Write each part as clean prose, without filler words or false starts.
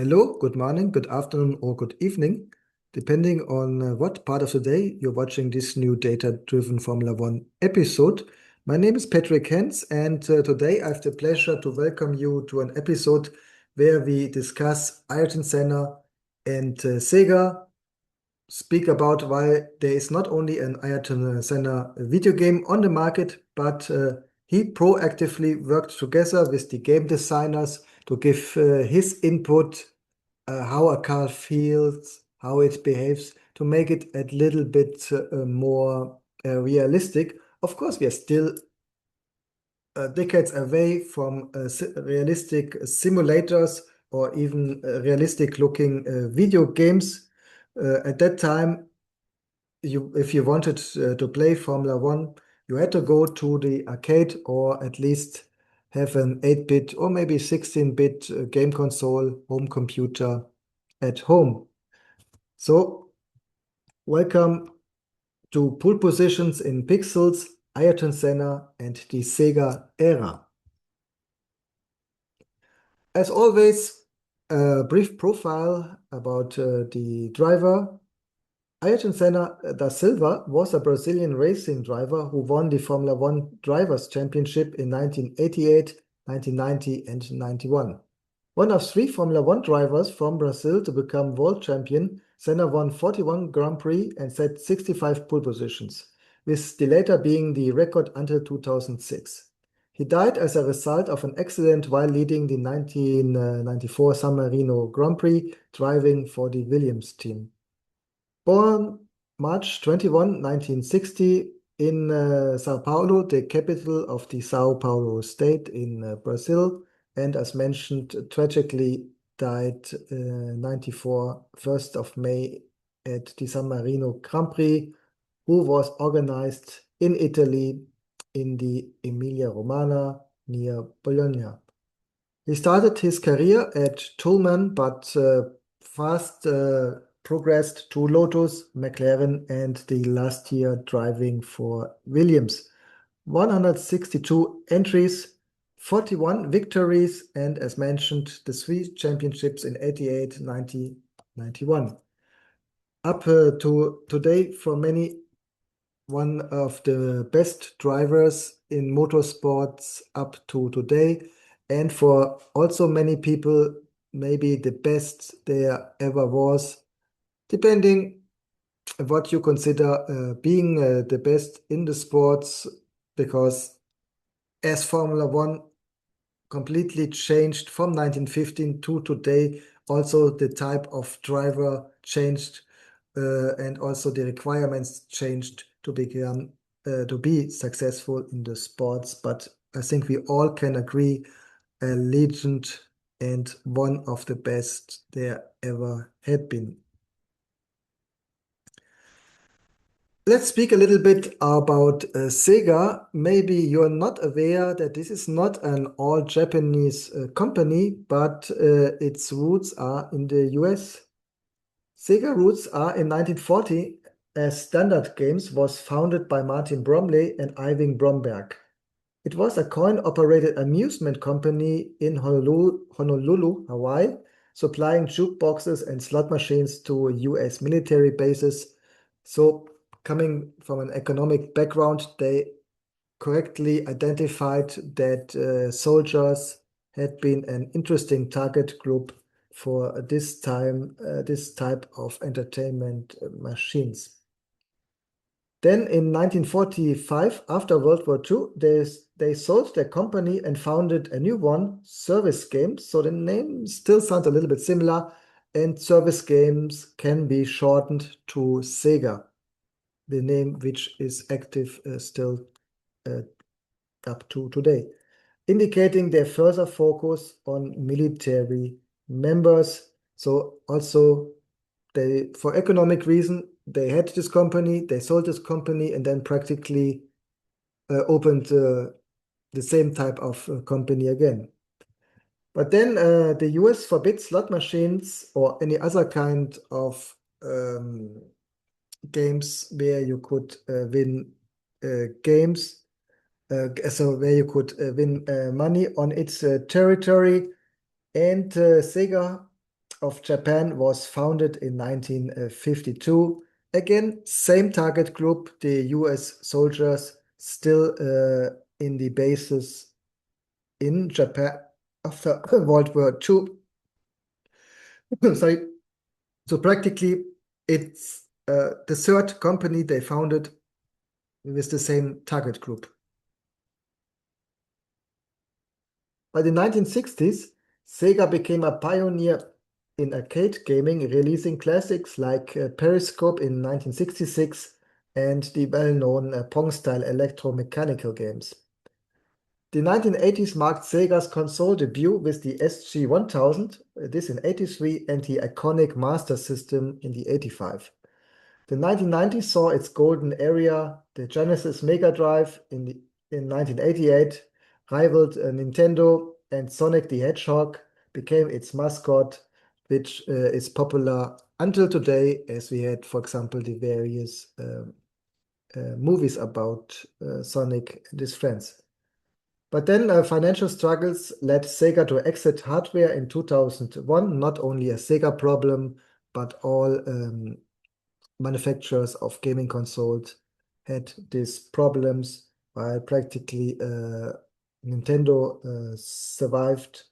Hello, good morning, good afternoon, or good evening, depending on what part of the day you're watching this new data-driven Formula One episode. My name is Patrick Henz, and today I have the pleasure to welcome you to an episode where we discuss Ayrton Senna and SEGA, speak about why there is not only an Ayrton Senna video game on the market, but he proactively worked together with the game designers to give his input, how a car feels, how it behaves, to make it a little bit more realistic. Of course, we are still decades away from realistic simulators or even realistic looking video games. At that time, if you wanted to play Formula One, you had to go to the arcade or at least have an 8-bit or maybe 16-bit game console, home computer at home. So, welcome to Pole Positions in Pixels, Ayrton Senna and the SEGA era. As always, a brief profile about the driver. Ayrton Senna da Silva was a Brazilian racing driver who won the Formula One Drivers' Championship in 1988, 1990 and 91. One of three Formula One drivers from Brazil to become world champion, Senna won 41 Grand Prix and set 65 pole positions, with the latter being the record until 2006. He died as a result of an accident while leading the 1994 San Marino Grand Prix, driving for the Williams team. Born March 21, 1960, in Sao Paulo, the capital of the Sao Paulo state in Brazil, and as mentioned, tragically died 94, 1st of May at the San Marino Grand Prix, who was organized in Italy in the Emilia-Romagna near Bologna. He started his career at Toleman, but fast progressed to Lotus, McLaren, and the last year driving for Williams. 162 entries, 41 victories, and as mentioned, the three championships in 88, 90, 91. Up to today, for many, one of the best drivers in motorsports up to today, and for also many people, maybe the best there ever was, depending what you consider being the best in the sports, because as Formula One completely changed from 1915 to today, also the type of driver changed and also the requirements changed to become to be successful in the sports. But I think we all can agree, a legend and one of the best there ever had been. Let's speak a little bit about SEGA. Maybe you're not aware that this is not an all Japanese company, but its roots are in the US. SEGA roots are in 1940, as Standard Games was founded by Martin Bromley and Irving Bromberg. It was a coin-operated amusement company in Honolulu, Hawaii, supplying jukeboxes and slot machines to US military bases. So, coming from an economic background, they correctly identified that soldiers had been an interesting target group for this type of entertainment machines. Then in 1945, after World War II, they sold their company and founded a new one, Service Games. So the name still sounds a little bit similar, and Service Games can be shortened to SEGA, the name which is active still up to today, indicating their further focus on military members. So also for economic reason, they had this company, they sold this company, and then practically opened the same type of company again. But then the US forbids slot machines or any other kind of games where you could win games, so where you could win money on its territory. And SEGA of Japan was founded in 1952. Again, same target group, the US soldiers still in the bases in Japan after World War II. Sorry. So practically, it's the third company they founded with the same target group. By the 1960s, Sega became a pioneer in arcade gaming, releasing classics like Periscope in 1966 and the well-known Pong-style electromechanical games. The 1980s marked Sega's console debut with the SG-1000, this in 83, and the iconic Master System in the 85. The 1990s saw its golden era. The Genesis Mega Drive in 1988 rivaled Nintendo, and Sonic the Hedgehog became its mascot, which is popular until today, as we had, for example, the various movies about Sonic and his friends. But then financial struggles led Sega to exit hardware in 2001, not only a Sega problem, but all manufacturers of gaming consoles had these problems, while practically Nintendo survived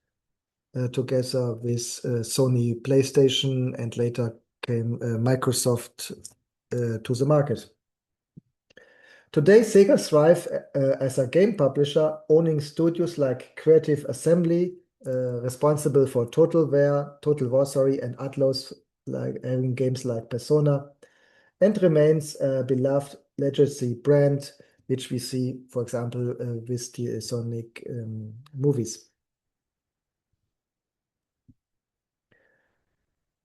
together with Sony PlayStation, and later came Microsoft to the market. Today, Sega thrives as a game publisher, owning studios like Creative Assembly, responsible for Total War, and Atlus, like having games like Persona, and remains a beloved legacy brand, which we see, for example, with the Sonic movies.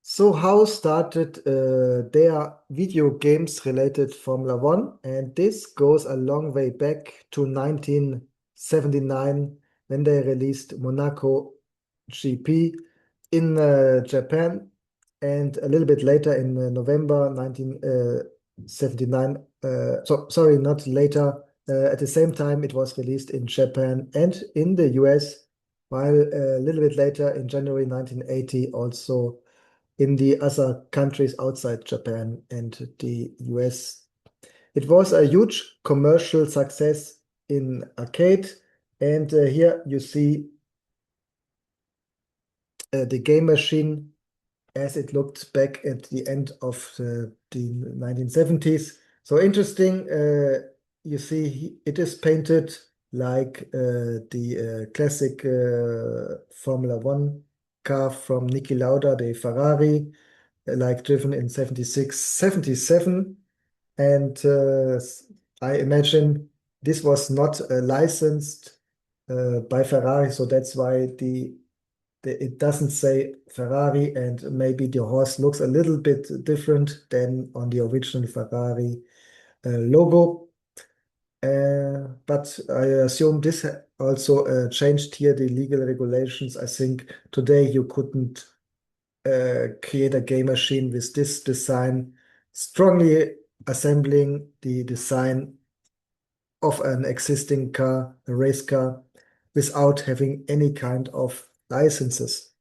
So how started their video games related Formula One? And this goes a long way back to 1979 when they released Monaco GP in Japan, and a little bit later in November 1979. Sorry, not later. At the same time, it was released in Japan and in the US, while a little bit later in January 1980 also in the other countries outside Japan and the US. It was a huge commercial success in arcade, and here you see the game machine as it looked back at the end of the 1970s. So interesting, you see it is painted like the classic Formula One car from Niki Lauda, the Ferrari, like driven in 76, 77. And I imagine this was not licensed by Ferrari, so that's why it doesn't say Ferrari, and maybe the horse looks a little bit different than on the original Ferrari logo. But I assume this also changed here the legal regulations. I think today you couldn't create a game machine with this design, strongly assembling the design of an existing car, a race car, without having any kind of licenses.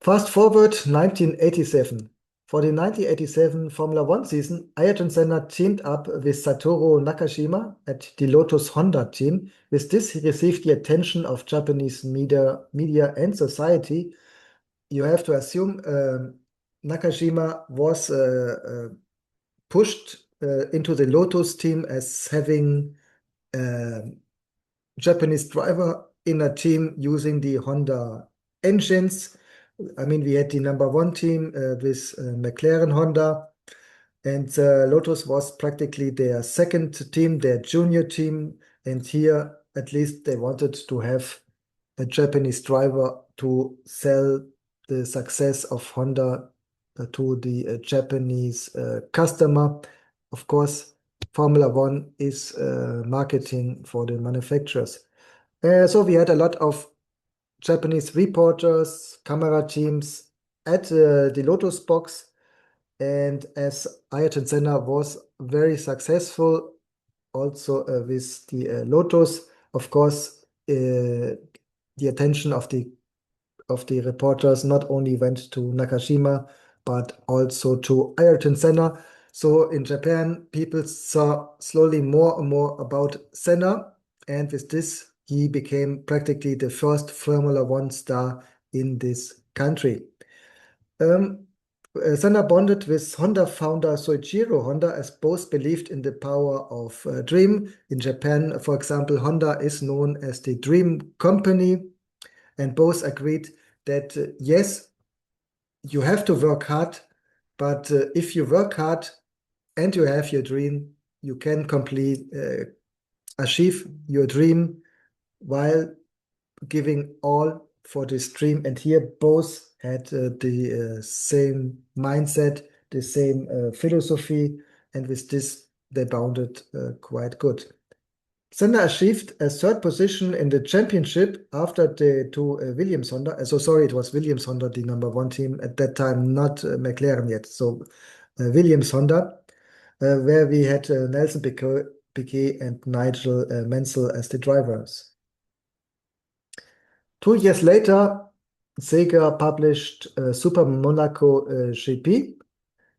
Fast forward 1987. For the 1987 Formula One season, Ayrton Senna teamed up with Satoru Nakashima at the Lotus Honda team. With this, he received the attention of Japanese media and society. You have to assume Nakashima was pushed into the Lotus team as having Japanese driver in a team using the Honda engines. I mean, we had the number one team with McLaren Honda, and Lotus was practically their second team, their junior team. And here, at least, they wanted to have a Japanese driver to sell the success of Honda to the Japanese customer. Of course, Formula One is marketing for the manufacturers. So we had a lot of Japanese reporters, camera teams at the Lotus box. And as Ayrton Senna was very successful also with the Lotus, of course, the attention of the reporters not only went to Nakashima, but also to Ayrton Senna. So in Japan, people saw slowly more and more about Senna, and with this, he became practically the first Formula One star in this country. Senna bonded with Honda founder Soichiro Honda, as both believed in the power of dream. In Japan, for example, Honda is known as the Dream Company, and both agreed that yes, you have to work hard, but if you work hard and you have your dream, you can achieve your dream while giving all for this dream. And here both had the same mindset, the same philosophy, and with this they bounded quite good. Senna achieved a third position in the championship after the two Williams Honda. So sorry, it was Williams Honda, the number one team at that time, not McLaren yet. So Williams Honda, where we had Nelson Piquet and Nigel Mansell as the drivers. 2 years later, SEGA published Super Monaco GP.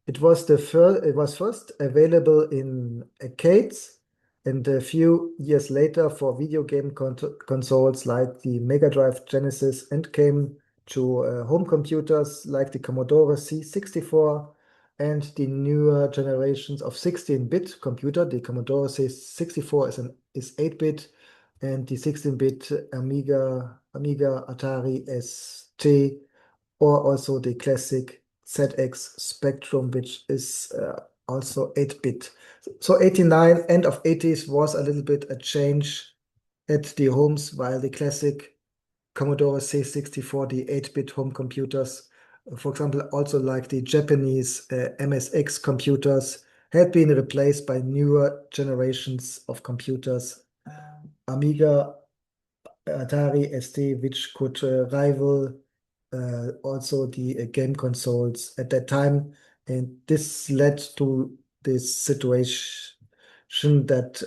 It was first available in arcades, and a few years later for video game consoles like the Mega Drive Genesis, and came to home computers like the Commodore C64 and the newer generations of 16-bit computer. The Commodore C64 is 8-bit, and the 16-bit Amiga, Atari ST, or also the classic ZX Spectrum, which is also 8-bit. So 89, end of 80s, was a little bit a change at the homes, while the classic Commodore C64, the 8-bit home computers, for example, also like the Japanese MSX computers, had been replaced by newer generations of computers, Amiga, Atari ST, which could rival also the game consoles at that time. And this led to this situation that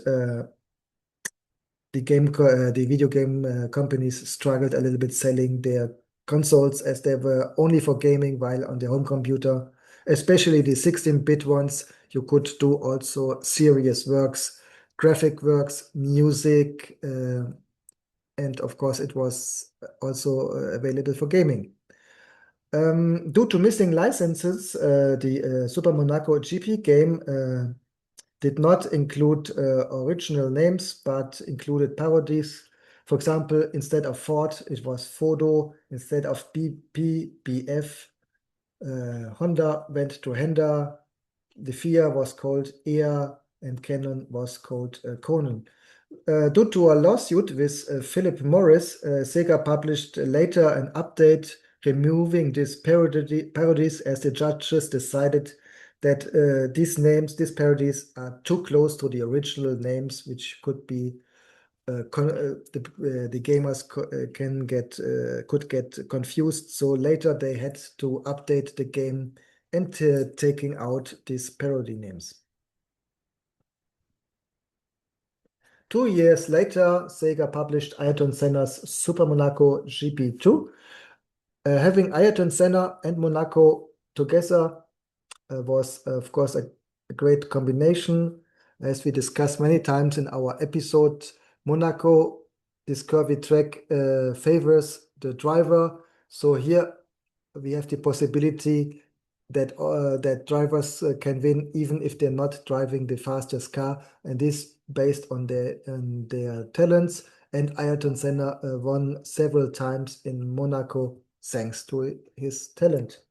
the video game companies struggled a little bit selling their consoles, as they were only for gaming, while on the home computer, especially the 16-bit ones, you could do also serious works, graphic works, music, and of course it was also available for gaming. Due to missing licenses, the Super Monaco GP game did not include original names, but included parodies. For example, instead of Ford, it was Fodo. Instead of BF, Honda went to Honda. The Fiat was called Ea, and Canon was called Conan. Due to a lawsuit with Philip Morris, SEGA published later an update removing these parodies, as the judges decided that these parodies are too close to the original names, which could be the gamers could get confused. So later they had to update the game and taking out these parody names. 2 years later, SEGA published Ayrton Senna's Super Monaco GP2. Having Ayrton Senna and Monaco together was, of course, a great combination. As we discussed many times in our episode, Monaco, this curvy track, favors the driver. So here we have the possibility that drivers can win even if they're not driving the fastest car, and this based on their talents. And Ayrton Senna won several times in Monaco thanks to his talent.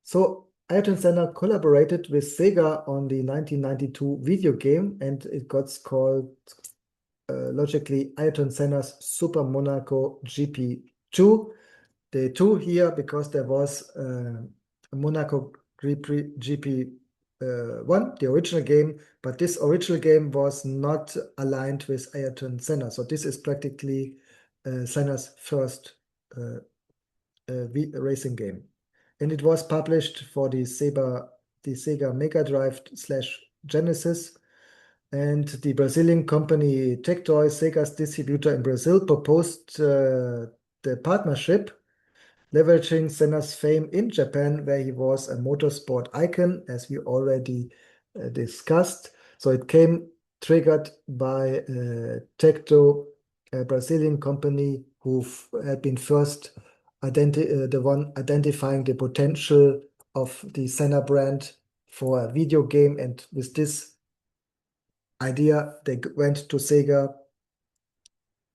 So Ayrton Senna collaborated with Sega on the 1992 video game, and it got called logically Ayrton Senna's Super Monaco GP2. The two here because there was a Monaco GP1, the original game, but this original game was not aligned with Ayrton Senna. So this is practically Senna's first racing game. And it was published for the Sega Mega Drive / Genesis. And the Brazilian company Tectoy, Sega's distributor in Brazil, proposed the partnership, leveraging Senna's fame in Japan, where he was a motorsport icon, as we already discussed. So it came triggered by Tecto, a Brazilian company who had been first the one identifying the potential of the Senna brand for a video game. And with this idea, they went to Sega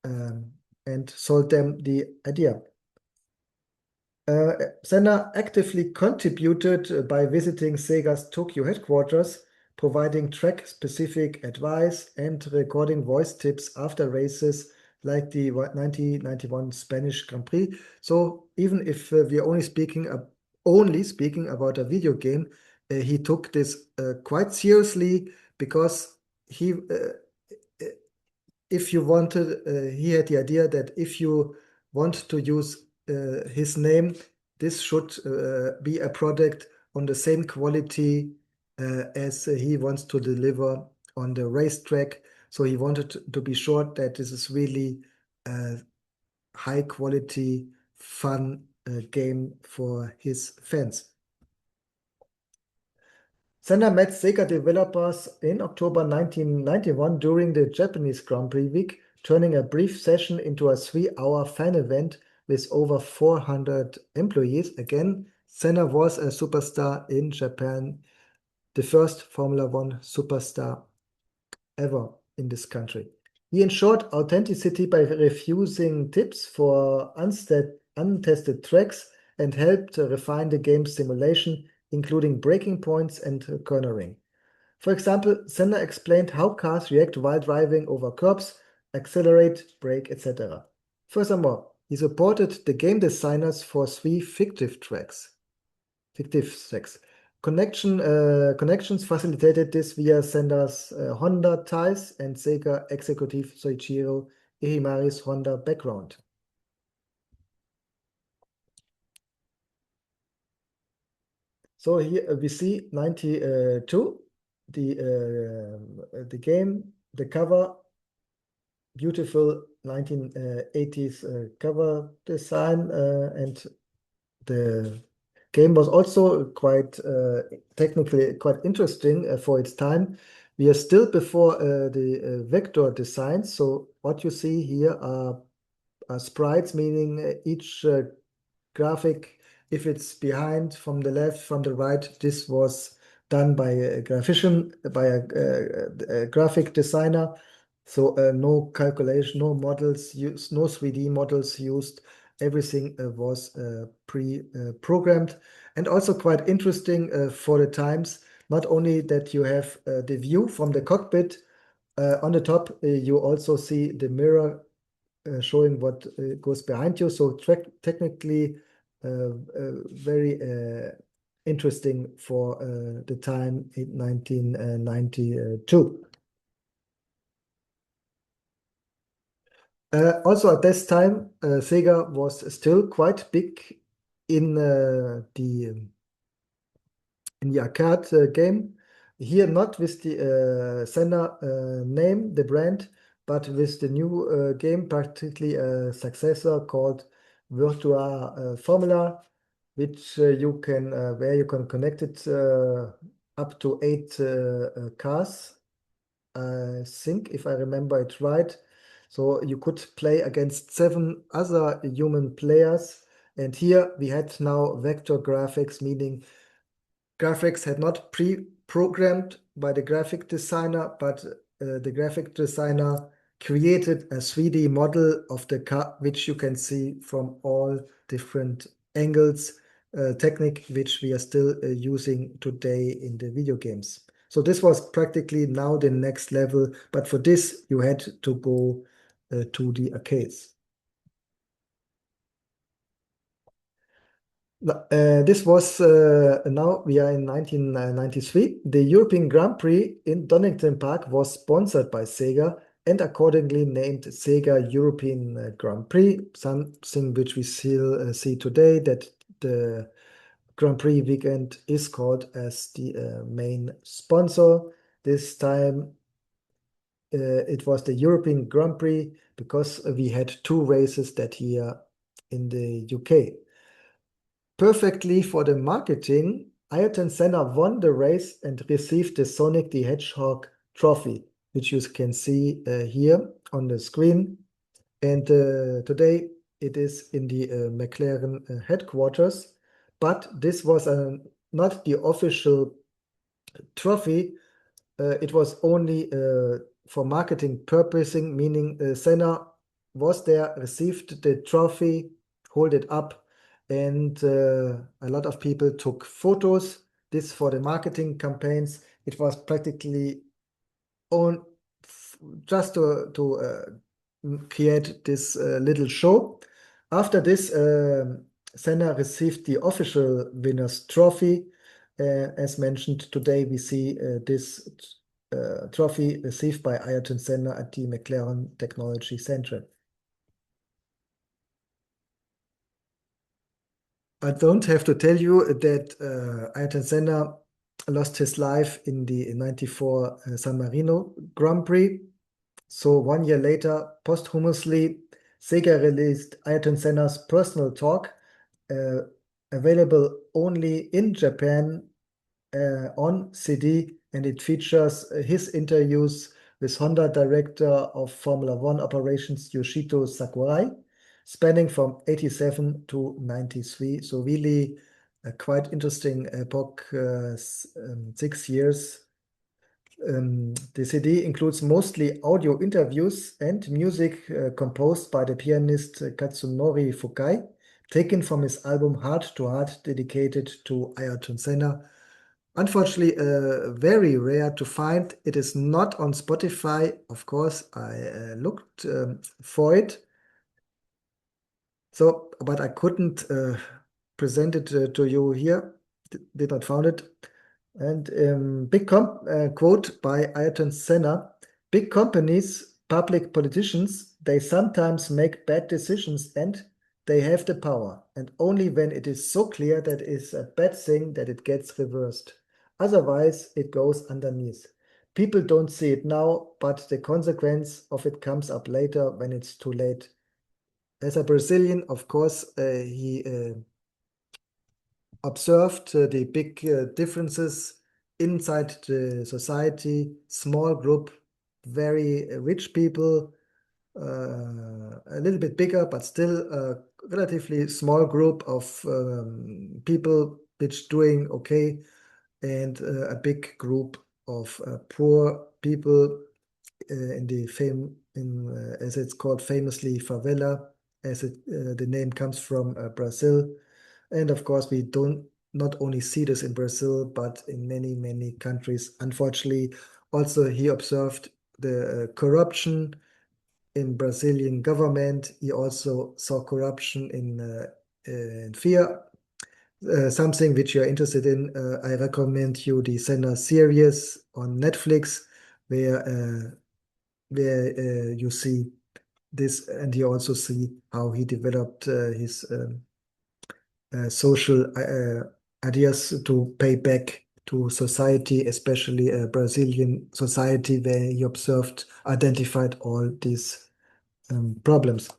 and sold them the idea. Senna actively contributed by visiting Sega's Tokyo headquarters, providing track-specific advice and recording voice tips after races like the 1991 Spanish Grand Prix. So even if we are only speaking about a video game, he took this quite seriously, because if you wanted, he had the idea that if you want to use his name, this should be a product on the same quality as he wants to deliver on the racetrack. So he wanted to be sure that this is really a high quality, fun game for his fans. Senna met Sega developers in October 1991 during the Japanese Grand Prix week, turning a brief session into a 3-hour fan event with over 400 employees. Again, Senna was a superstar in Japan, the first Formula One superstar ever in this country. He ensured authenticity by refusing tips for untested tracks and helped refine the game's simulation, including braking points and cornering. For example, Senna explained how cars react while driving over curbs, accelerate, brake, etc. Furthermore, he supported the game designers for 3 fictive tracks. Connections facilitated this via Senna's Honda ties and Sega executive Soichiro Ihimari's Honda background. So here we see 92, the game, the cover, beautiful 1980s cover design, and the game was also quite technically quite interesting for its time. We are still before the vector design. So what you see here are sprites, meaning each graphic, if it's behind, from the left, from the right, this was done by a graphician, by a graphic designer. So no calculation, no models used, no 3D models used. Everything was pre-programmed, and also quite interesting for the times. Not only that you have the view from the cockpit, on the top you also see the mirror showing what goes behind you. So technically very interesting for the time in 1992. Also at this time, Sega was still quite big in the arcade game. Here, not with the Senna name, the brand, but with the new game, practically a successor called Virtua Formula, which you can where you can connect it up to 8 cars. I think, if I remember it right. So you could play against 7 other human players. And here we had now vector graphics, meaning graphics had not pre-programmed by the graphic designer, but the graphic designer created a 3D model of the car, which you can see from all different angles, technique which we are still using today in the video games. So this was practically now the next level, but for this you had to go to the arcades. This was now we are in 1993. The European Grand Prix in Donington Park was sponsored by Sega and accordingly named Sega European Grand Prix, something which we still see today, that the Grand Prix weekend is called as the main sponsor. This time it was the European Grand Prix because we had two races that year in the UK. Perfectly for the marketing, Ayrton Senna won the race and received the Sonic the Hedgehog trophy, which you can see here on the screen. And today it is in the McLaren headquarters. But this was not the official trophy. It was only for marketing purposing, meaning Senna was there, received the trophy, hold it up, and a lot of people took photos. This for the marketing campaigns. It was practically on just to create this little show. After this, Senna received the official winner's trophy. As mentioned today, we see this trophy received by Ayrton Senna at the McLaren Technology Center. I don't have to tell you that Ayrton Senna lost his life in the 94 San Marino Grand Prix. So 1 year later, posthumously, SEGA released Ayrton Senna's personal talk, available only in Japan on CD, and it features his interviews with Honda director of Formula One operations Yoshito Sakurai, spanning from 87 to 93. So really a quite interesting epoch, 6 years. The CD includes mostly audio interviews and music composed by the pianist Katsunori Fukai, taken from his album Heart to Heart, dedicated to Ayrton Senna. Unfortunately, very rare to find. It is not on Spotify. Of course, I looked for it. So, but I couldn't present it to you here. Did not found it. And big quote by Ayrton Senna: "Big companies, public politicians, they sometimes make bad decisions and they have the power. And only when it is so clear that it is a bad thing that it gets reversed. Otherwise, it goes underneath. People don't see it now, but the consequence of it comes up later when it's too late." As a Brazilian, of course, he observed the big differences inside the society, small group, very rich people, a little bit bigger, but still a relatively small group of people which doing okay, and a big group of poor people in the as it's called famously favela, as the name comes from Brazil. And of course, we don't not only see this in Brazil, but in many, many countries. Unfortunately, also he observed the corruption in Brazilian government. He also saw corruption in fear. Something which you're interested in, I recommend you the Senna series on Netflix, where you see this, and you also see how he developed his social ideas to pay back to society, especially Brazilian society, where he observed, identified all these problems.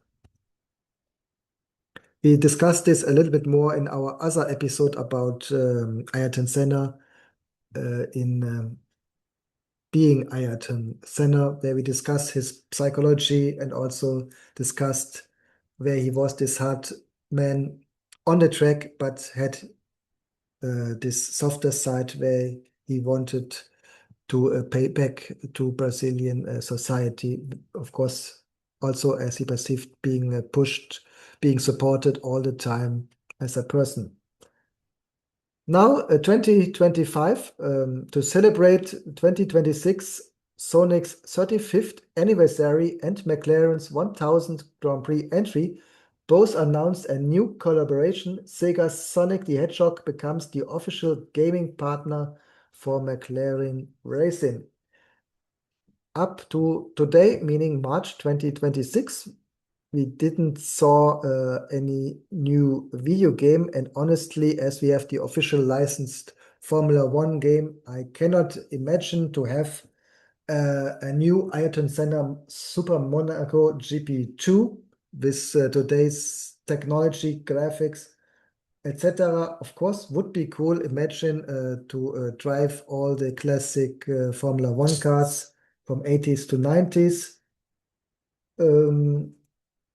We discussed this a little bit more in our other episode about Ayrton Senna in Being Ayrton Senna, where we discussed his psychology and also discussed where he was this hard man on the track, but had this softer side where he wanted to pay back to Brazilian society. Of course, also as he perceived being pushed, being supported all the time as a person. Now, 2025, to celebrate 2026, Sonic's 35th anniversary and McLaren's 1000th Grand Prix entry, both announced a new collaboration. Sega's Sonic the Hedgehog becomes the official gaming partner for McLaren Racing. Up to today, meaning March 2026, we didn't saw any new video game, and honestly, as we have the official licensed Formula One game, I cannot imagine to have a new Ayrton Senna Super Monaco GP2 with today's technology, graphics, etc. Of course, would be cool. Imagine to drive all the classic Formula One cars from 80s to 90s.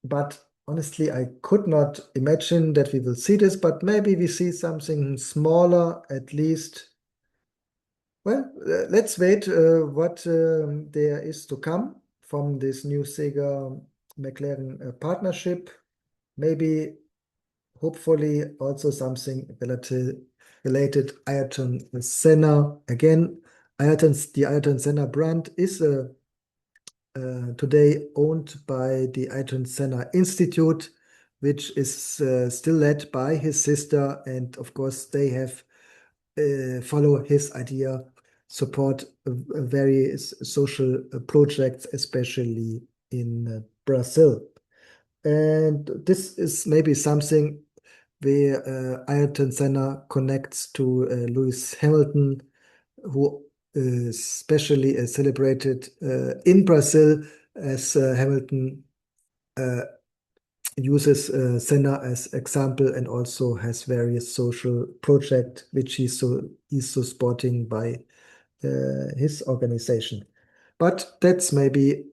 But honestly, I could not imagine that we will see this, but maybe we see something smaller at least. Well, let's wait what there is to come from this new Sega McLaren partnership. Maybe, hopefully, also something related Ayrton Senna. Again, the Ayrton Senna brand is today owned by the Ayrton Senna Institute, which is still led by his sister, and of course they have follow his idea, support various social projects, especially in Brazil. And this is maybe something where Ayrton Senna connects to Lewis Hamilton, who is especially celebrated in Brazil, as Hamilton uses Senna as example and also has various social projects which he's so supporting by his organization. But that's maybe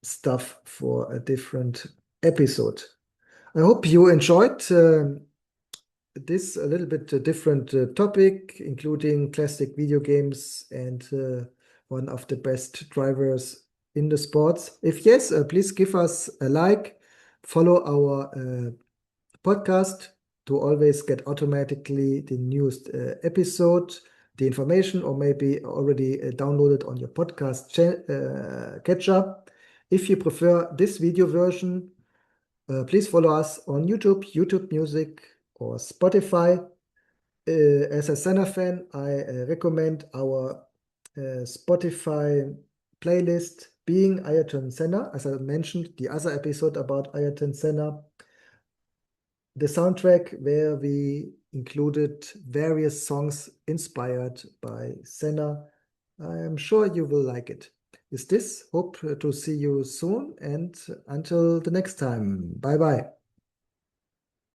stuff for a different episode. I hope you enjoyed this a little bit different topic, including classic video games and one of the best drivers in the sports. If yes, please give us a like, follow our podcast to always get automatically the newest episode, the information, or maybe already downloaded on your podcast catcher. If you prefer this video version, please follow us on YouTube Music, or Spotify. As a Senna fan, I recommend our Spotify playlist being Ayrton Senna. As I mentioned, the other episode about Ayrton Senna, the soundtrack where we included various songs inspired by Senna. I am sure you will like it. With this, hope to see you soon, and until the next time, bye bye.